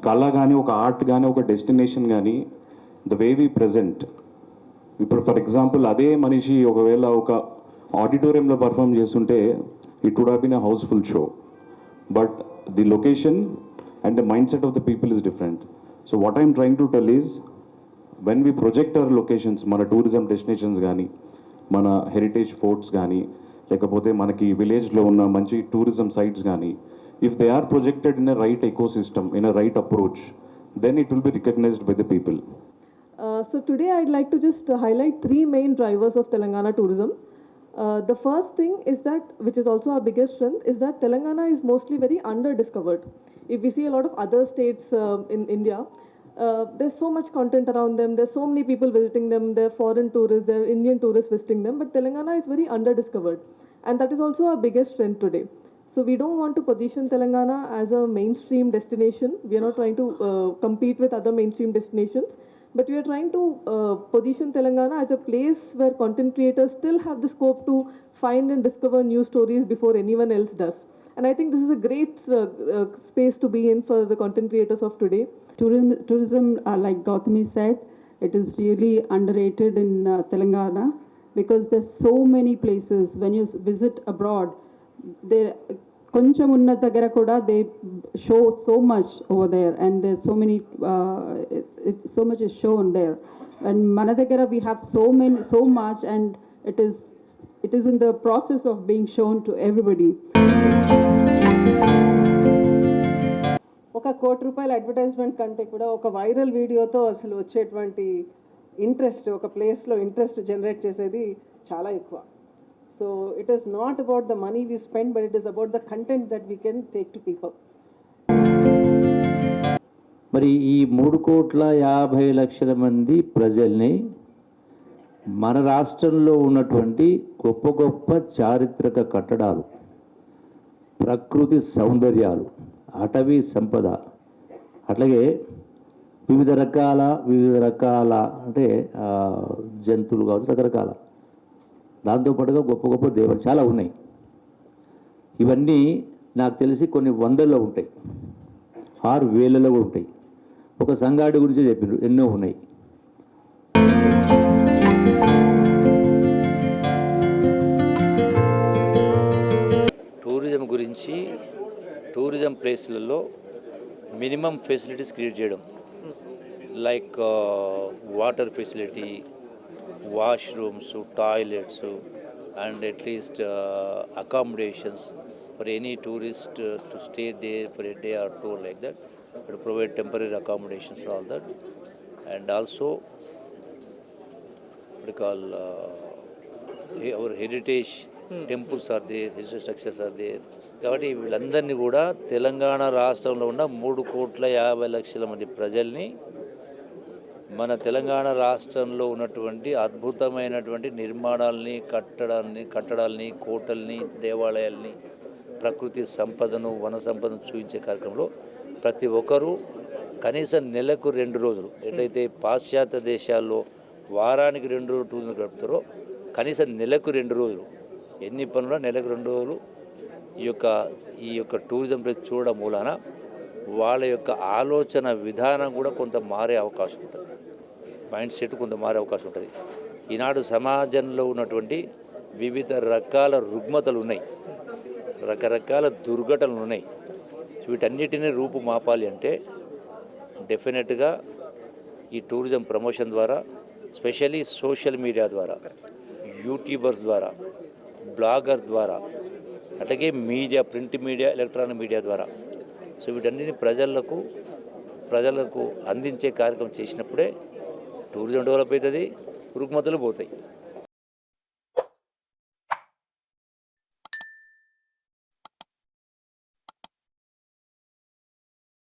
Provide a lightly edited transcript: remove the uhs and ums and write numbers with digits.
కళ కానీ ఒక ఆర్ట్ కానీ ఒక డెస్టినేషన్ కానీ ద వే వి ప్రజెంట్. ఇప్పుడు ఫర్ ఎగ్జాంపుల్ అదే మనిషి ఒకవేళ ఒక ఆడిటోరియంలో పర్ఫామ్ చేస్తుంటే it would have been a house full show, but the location and the mind set of the people is different. So what I'm trying to tell is when we project our locations, మన tourism destinations కానీ, మన heritage forts కానీ, లేకపోతే మనకి విలేజ్లో ఉన్న మంచి tourism sites కానీ, if they are projected in a right ecosystem, in a right approach, then it will be recognized by the people. So today I'd like to just highlight three main drivers of Telangana tourism. The first thing is that, which is also our biggest strength, is that Telangana is mostly very under-discovered. If we see a lot of other states in India, there's so much content around them, there's so many people visiting them, there are foreign tourists, there are Indian tourists visiting them, but Telangana is very under-discovered. And that is also our biggest strength today. So we don't want to position Telangana as a mainstream destination. We are not trying to compete with other mainstream destinations, but we are trying to position Telangana as a place where content creators still have the scope to find and discover new stories before anyone else does. And I think this is a great space to be in for the content creators of today. Tourism, like Gautami said, it is really underrated in Telangana because there's so many places. When you visit abroad, they కొంచెం ఉన్న దగ్గర కూడా they show so much over there and there so many so much is shown there and మన దగ్గర we have so much and it is in the process of being shown to everybody. ఒక ₹1,00,00,000 advertisement కంటే కూడా ఒక viral వీడియోతో అసలు వచ్చేటువంటి interest, ఒక ప్లేస్లో ఇంట్రెస్ట్ జనరేట్ చేసేది చాలా ఎక్కువ. So it is not about the money we spend, but it is about the content that we can take to people. మరి ఈ 3,50,00,000 మంది ప్రజల్ని మన రాష్ట్రంలో ఉన్నటువంటి గొప్ప గొప్ప చారిత్రక కట్టడాలు, ప్రకృతి సౌందర్యాలు, అటవీ సంపద, అట్లాగే వివిధ రకాల అంటే జంతువులు కావచ్చు, రకరకాల దాంతోపాటుగా గొప్ప గొప్ప దేవాలు చాలా ఉన్నాయి. ఇవన్నీ నాకు తెలిసి కొన్ని వందల్లో ఉంటాయి, 6,000లలో కూడా ఉంటాయి. ఒక సంగాడి గురించి చెప్పారు, ఎన్నో ఉన్నాయి. టూరిజం గురించి టూరిజం ప్లేస్లలో మినిమం ఫెసిలిటీస్ క్రియేట్ చేయడం, like water facility, washrooms, toilets, and at least accommodations for any tourist to stay there for a day or two, like that. To provide temporary accommodations for all that, and also what we call our heritage temples are there, heritage structures are there. కాబట్టి వీళ్ళందరినీ కూడా తెలంగాణ రాష్ట్రంలో ఉన్న 3,50,00,000 మంది ప్రజల్ని మన తెలంగాణ రాష్ట్రంలో ఉన్నటువంటి అద్భుతమైనటువంటి నిర్మాణాలని, కట్టడాలని, కోటల్ని, దేవాలయాల్ని, ప్రకృతి సంపదను, వన సంపదను చూపించే కార్యక్రమంలో ప్రతి ఒక్కరూ కనీసం నెలకు 2 రోజులు, ఎట్లయితే పాశ్చాత్య దేశాల్లో వారానికి 2 రోజులు టూరిజం గడుపుతారో, కనీసం నెలకు 2 రోజులు, ఎన్ని పనులు నెలకు 2 రోజులు ఈ యొక్క టూరిజం ప్లేస్ చూడడం మూలాన వాళ్ళ యొక్క ఆలోచన విధానం కూడా కొంత మారే అవకాశం ఉంటుంది, మైండ్ సెట్ కొంత మారే అవకాశం ఉంటుంది. ఈనాడు సమాజంలో ఉన్నటువంటి వివిధ రకాల రుగ్మతలు ఉన్నాయి, రకరకాల దుర్ఘటనలు ఉన్నాయి. వీటన్నిటిని రూపుమాపాలి అంటే డెఫినెట్గా ఈ టూరిజం ప్రమోషన్ ద్వారా, స్పెషల్లీ సోషల్ మీడియా ద్వారా, యూట్యూబర్స్ ద్వారా, బ్లాగర్ ద్వారా, అట్లాగే media, print media, electronic media ద్వారా, సో వీటన్నిటిని ప్రజలకు అందించే కార్యక్రమం చేసినప్పుడే టూరిజం డెవలప్ అవుతుంది, రుగ్మతలు పోతాయి.